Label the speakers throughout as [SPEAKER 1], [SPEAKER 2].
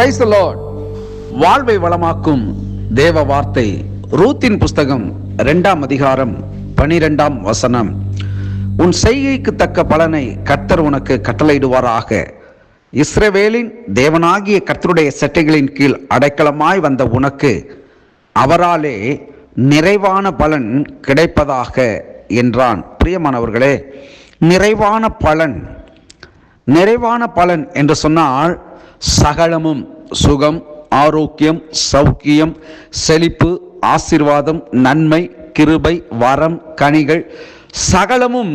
[SPEAKER 1] Praise the Lord. வாழ்வை வளமாக்கும் தேவ வார்த்தை ரூத்தின் புஸ்தகம் 2ஆம் அதிகாரம் 12ஆம் வசனம். உன் செய்கைக்கு தக்க பலனை கர்த்தர் உனக்கு கட்டளையிடுவாராக. இஸ்ரவேலின் தேவனாகிய கர்த்தருடைய செட்டைகளின் கீழ் அடைக்கலமாய் வந்த உனக்கு அவராலே நிறைவான பலன் கிடைப்பதாக என்றான். பிரியமானவர்களே, நிறைவான பலன் என்று சொன்னால் சகலமும் சுகம், ஆரோக்கியம், சௌக்கியம், செழிப்பு, ஆசீர்வாதம், நன்மை, கிருபை, வரம், கனிகள் சகலமும்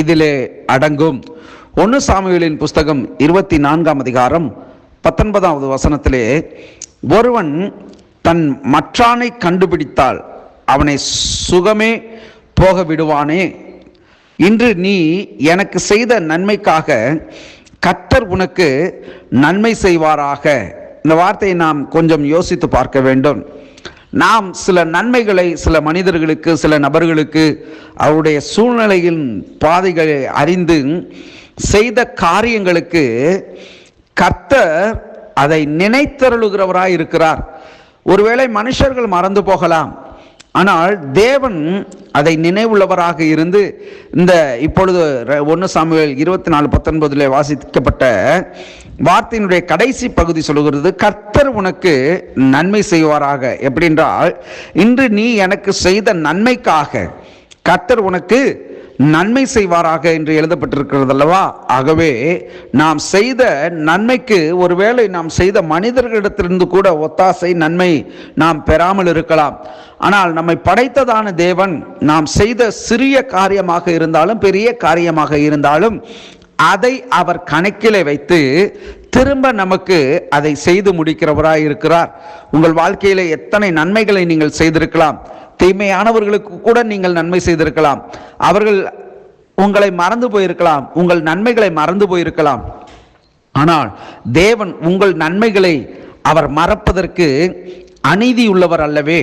[SPEAKER 1] இதிலே அடங்கும். 1 சாமுவேலின் புஸ்தகம் 24ஆம் அதிகாரம் 19வது வசனத்திலே, ஒருவன் தன் மற்றானை கண்டுபிடித்தால் அவனை சுகமே போக விடுவானே. இன்று நீ எனக்கு செய்த நன்மைக்காக கர்த்தர் உனக்கு நன்மை செய்வாராக. இந்த வார்த்தையை நாம் கொஞ்சம் யோசித்து பார்க்க வேண்டும். நாம் சில நன்மைகளை சில மனிதர்களுக்கு, சில நபர்களுக்கு அவருடைய சூழ்நிலையின் பாதைகளை அறிந்து செய்த காரியங்களுக்கு கர்த்தர் அதை நினைத்தருளுகிறவராய் இருக்கிறார். ஒருவேளை மனுஷர்கள் மறந்து போகலாம், ஆனால் தேவன் அதை நினைவுள்ளவராக இருந்து இந்த இப்பொழுது 1 சாமுவேல் 24:19 வாசிக்கப்பட்ட வார்த்தையினுடைய கடைசி பகுதி சொல்லுகிறது, கர்த்தர் உனக்கு நன்மை செய்வாராக. எப்படின்றால், இன்று நீ எனக்கு செய்த நன்மைக்காக கர்த்தர் உனக்கு நன்மை செய்வாராக என்று எழுதப்பட்டிருக்கிறது அல்லவா? ஆகவே நாம் செய்த நன்மைக்கு ஒருவேளை நாம் செய்த மனிதர்களிடத்திலிருந்து கூட ஒத்தாசை, நன்மை நாம் பெறாமல் இருக்கலாம். ஆனால் நம்மை படைத்ததான தேவன் நாம் செய்த சிறிய காரியமாக இருந்தாலும் பெரிய காரியமாக இருந்தாலும் அதை அவர் கணக்கிலே வைத்து திரும்ப நமக்கு அதை செய்து முடிக்கிறவராய் இருக்கிறார். உங்கள் வாழ்க்கையில எத்தனை நன்மைகளை நீங்கள் செய்திருக்கலாம். தீமையானவர்களுக்கு கூட நீங்கள் நன்மை செய்திருக்கலாம். அவர்கள் உங்களை மறந்து போயிருக்கலாம், உங்கள் நன்மைகளை மறந்து போயிருக்கலாம். ஆனால் தேவன் உங்கள் நன்மைகளை அவர் மறப்பதற்கு அநீதி உள்ளவர் அல்லவே.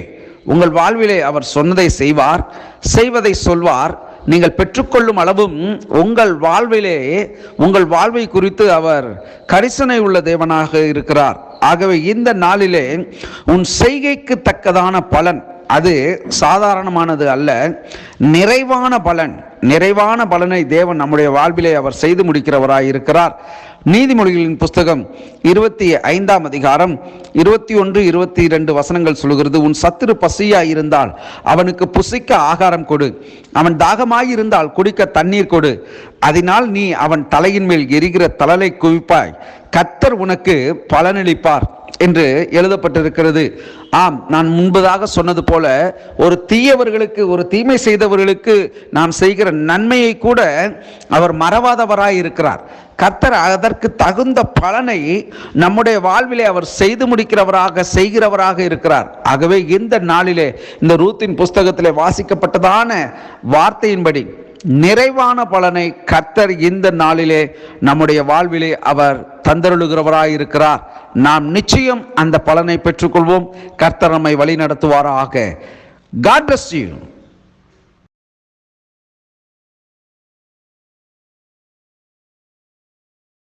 [SPEAKER 1] உங்கள் வாழ்விலே அவர் சொன்னதை செய்வார், செய்வதை சொல்வார். நீங்கள் பெற்றுக்கொள்ளும் அளவும் உங்கள் வாழ்விலே உங்கள் வாழ்வை குறித்து அவர் கரிசனை உள்ள தேவனாக இருக்கிறார். ஆகவே இந்த நாளிலே உன் செய்கைக்கு தக்கதான பலன், அது சாதாரணமானது அல்ல, நிறைவான பலனை தேவன் நம்முடைய வாழ்விலே அவர் செய்து முடிக்கிறவராய் இருக்கிறார். நீதிமொழிகளின் புஸ்தகம் 25ஆம் அதிகாரம் 21, 22 வசனங்கள் சொல்கிறது, உன் சத்துரு பசியாய் இருந்தால் அவனுக்கு புசிக்க ஆகாரம் கொடு, அவன் தாகமாயிருந்தால் குடிக்க தண்ணீர் கொடு, அதனால் நீ அவன் தலையின் மேல் எரிகிற தழலை குவிப்பாய், கர்த்தர் உனக்கு பலனளிப்பார் என்று எழுதப்பட்டிருக்கிறது. ஆம், நான் முன்பதாக சொன்னது போல ஒரு தீயவர்களுக்கு, ஒரு தீமை செய்தவர்களுக்கு நாம் செய்கிற நன்மையை கூட அவர் மறவாதவராய் இருக்கிறார். கர்த்தர் அதற்கு தகுந்த பலனை நம்முடைய வாழ்விலே அவர் செய்து முடிக்கிறவராக, செய்கிறவராக இருக்கிறார். ஆகவே இந்த நாளிலே இந்த ரூத்தின் புஸ்தகத்திலே வாசிக்கப்பட்டதான வார்த்தையின்படி நிறைவான பலனை கர்த்தர் இந்த நாளிலே நம்முடைய வாழ்விலே அவர் தந்தருளுகிறவராய் இருக்கிறார். நாம் நிச்சயம் அந்த பலனை பெற்றுக்கொள்வோம். கர்த்தர் நம்மை வழி நடத்துவாராக. God bless you.